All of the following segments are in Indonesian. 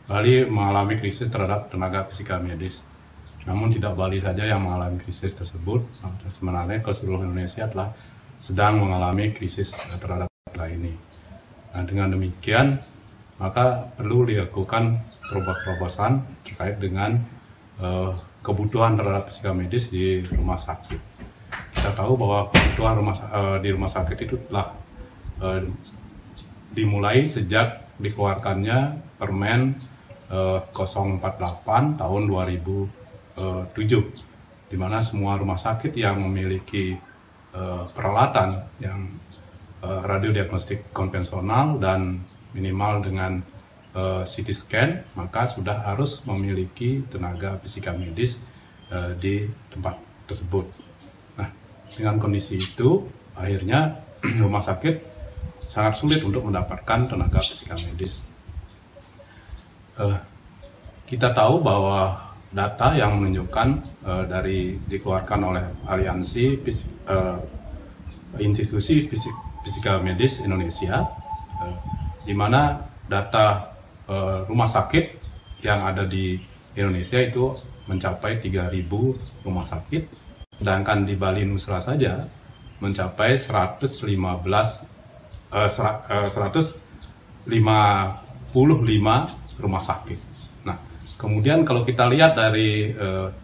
Bali mengalami krisis terhadap tenaga fisika medis. Namun tidak Bali saja yang mengalami krisis tersebut, sebenarnya ke seluruh Indonesia telah sedang mengalami krisis terhadap ini. Nah, dengan demikian, maka perlu dilakukan terobosan terkait dengan kebutuhan terhadap fisika medis di rumah sakit. Kita tahu bahwa kebutuhan di rumah sakit itu telah dimulai sejak dikeluarkannya Permen 048 tahun 2007, di mana semua rumah sakit yang memiliki peralatan yang radiodiagnostik konvensional dan minimal dengan CT scan, maka sudah harus memiliki tenaga fisika medis di tempat tersebut. Nah, dengan kondisi itu, akhirnya rumah sakit sangat sulit untuk mendapatkan tenaga fisika medis. Kita tahu bahwa data yang menunjukkan dikeluarkan oleh Aliansi Institusi Fisika Medis Indonesia, di mana data rumah sakit yang ada di Indonesia itu mencapai 3.000 rumah sakit, sedangkan di Bali Nusra saja mencapai 155 rumah sakit. Nah, kemudian kalau kita lihat dari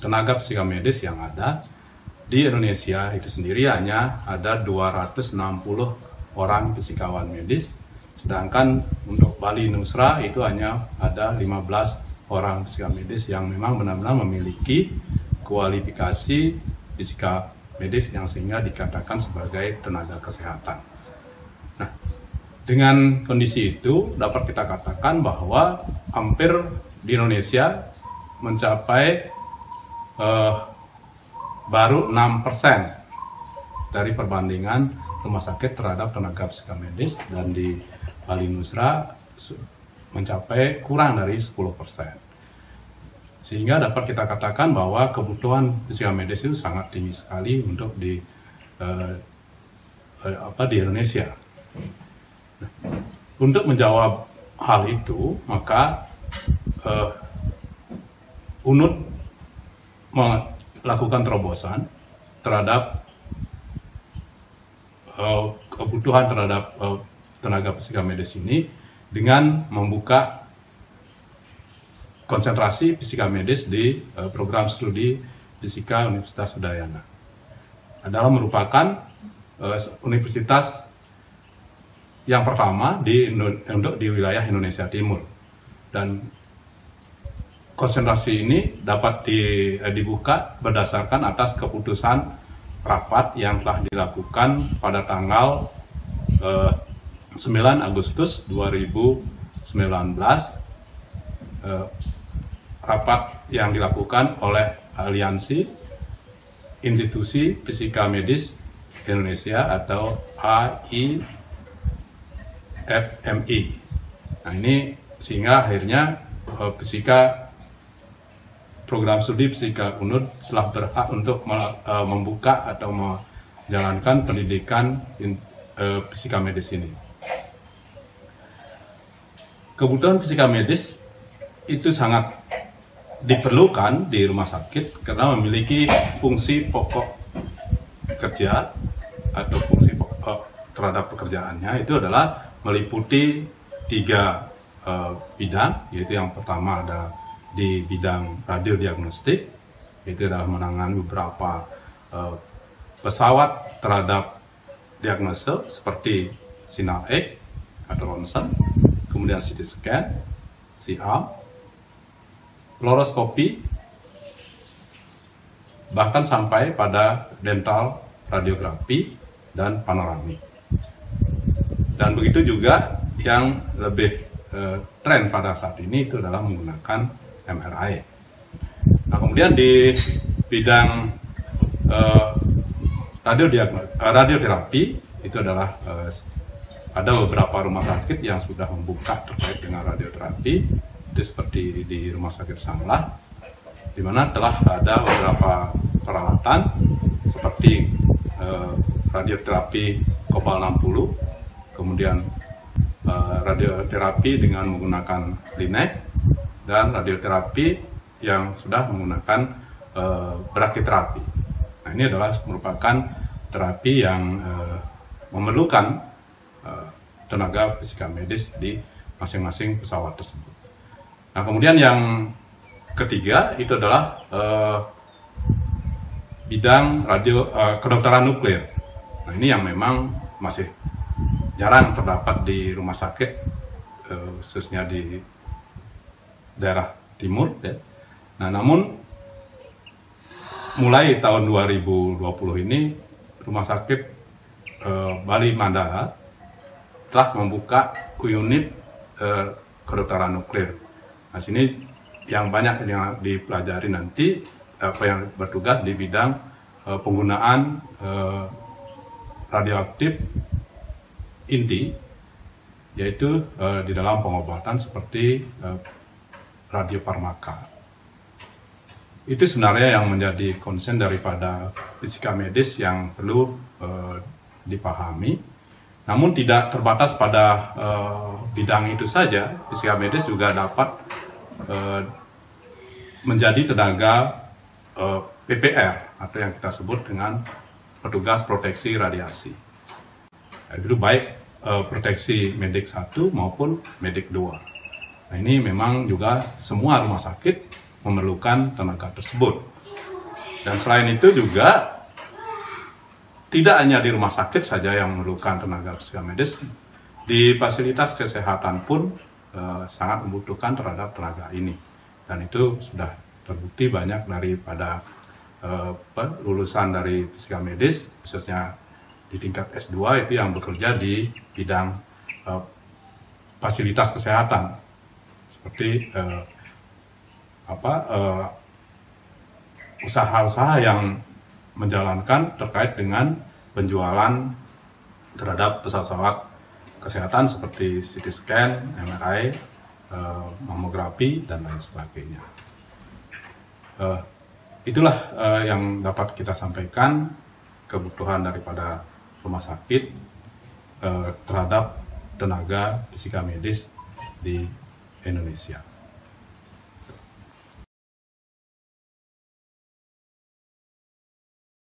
tenaga fisika medis yang ada di Indonesia itu sendiri hanya ada 260 orang fisikawan medis, sedangkan untuk Bali Nusra itu hanya ada 15 orang fisika medis yang memang benar-benar memiliki kualifikasi fisika medis yang sehingga dikatakan sebagai tenaga kesehatan. Nah, dengan kondisi itu dapat kita katakan bahwa hampir di Indonesia mencapai baru 6% dari perbandingan rumah sakit terhadap tenaga fisika medis, dan di Bali Nusra mencapai kurang dari 10%. Sehingga dapat kita katakan bahwa kebutuhan fisika medis itu sangat tinggi sekali untuk di Indonesia. Nah, untuk menjawab hal itu, maka UNUD melakukan terobosan terhadap kebutuhan terhadap tenaga fisika medis ini dengan membuka konsentrasi fisika medis di program studi fisika Universitas Udayana. Adalah merupakan universitas yang pertama untuk di wilayah Indonesia Timur, dan konsentrasi ini dapat dibuka berdasarkan atas keputusan rapat yang telah dilakukan pada tanggal 9 Agustus 2019, rapat yang dilakukan oleh Aliansi Institusi Fisika Medis Indonesia atau AIFMI. Nah, ini sehingga akhirnya program studi fisika UNUD telah berhak untuk membuka atau menjalankan pendidikan fisika medis ini. Kebutuhan fisika medis itu sangat diperlukan di rumah sakit karena memiliki fungsi pokok kerja atau fungsi pokok terhadap pekerjaannya itu adalah meliputi 3 bidang, yaitu yang pertama adalah di bidang radiodiagnostik, itu adalah menangani beberapa pesawat terhadap diagnosa seperti sinar X atau ronsen, kemudian CT scan, CA, fluoroskopi, bahkan sampai pada dental radiografi dan panoramik. Dan begitu juga yang lebih tren pada saat ini itu adalah menggunakan MRI. Nah, kemudian di bidang radioterapi itu adalah ada beberapa rumah sakit yang sudah membuka terkait dengan radioterapi, itu seperti di Rumah Sakit Sanglah, di mana telah ada beberapa peralatan seperti radioterapi Cobalt 60, kemudian radioterapi dengan menggunakan LINAC, dan radioterapi yang sudah menggunakan brachytherapy. Nah, ini adalah merupakan terapi yang memerlukan tenaga fisika medis di masing-masing pesawat tersebut. Nah, kemudian yang ketiga itu adalah bidang kedokteran nuklir. Nah, ini yang memang masih jarang terdapat di rumah sakit, khususnya di daerah timur. Ya. Nah, namun mulai tahun 2020 ini Rumah Sakit Bali Mandara telah membuka unit kedokteran nuklir. Nah, sini yang banyak yang dipelajari nanti yang bertugas di bidang penggunaan radioaktif inti, yaitu di dalam pengobatan seperti radiofarmaka. Itu sebenarnya yang menjadi concern daripada fisika medis yang perlu dipahami. Namun tidak terbatas pada bidang itu saja, fisika medis juga dapat menjadi tenaga PPR atau yang kita sebut dengan petugas proteksi radiasi. Itu baik proteksi medik 1 maupun medik 2. Nah, ini memang juga semua rumah sakit memerlukan tenaga tersebut. Dan selain itu juga tidak hanya di rumah sakit saja yang memerlukan tenaga fisika medis, di fasilitas kesehatan pun sangat membutuhkan terhadap tenaga ini. Dan itu sudah terbukti banyak daripada lulusan dari fisika medis, khususnya di tingkat S2 itu yang bekerja di bidang fasilitas kesehatan, seperti usaha-usaha yang menjalankan terkait dengan penjualan terhadap pesawat kesehatan seperti CT scan, MRI, mamografi, dan lain sebagainya. Itulah yang dapat kita sampaikan, kebutuhan daripada rumah sakit terhadap tenaga fisika medis di Indonesia.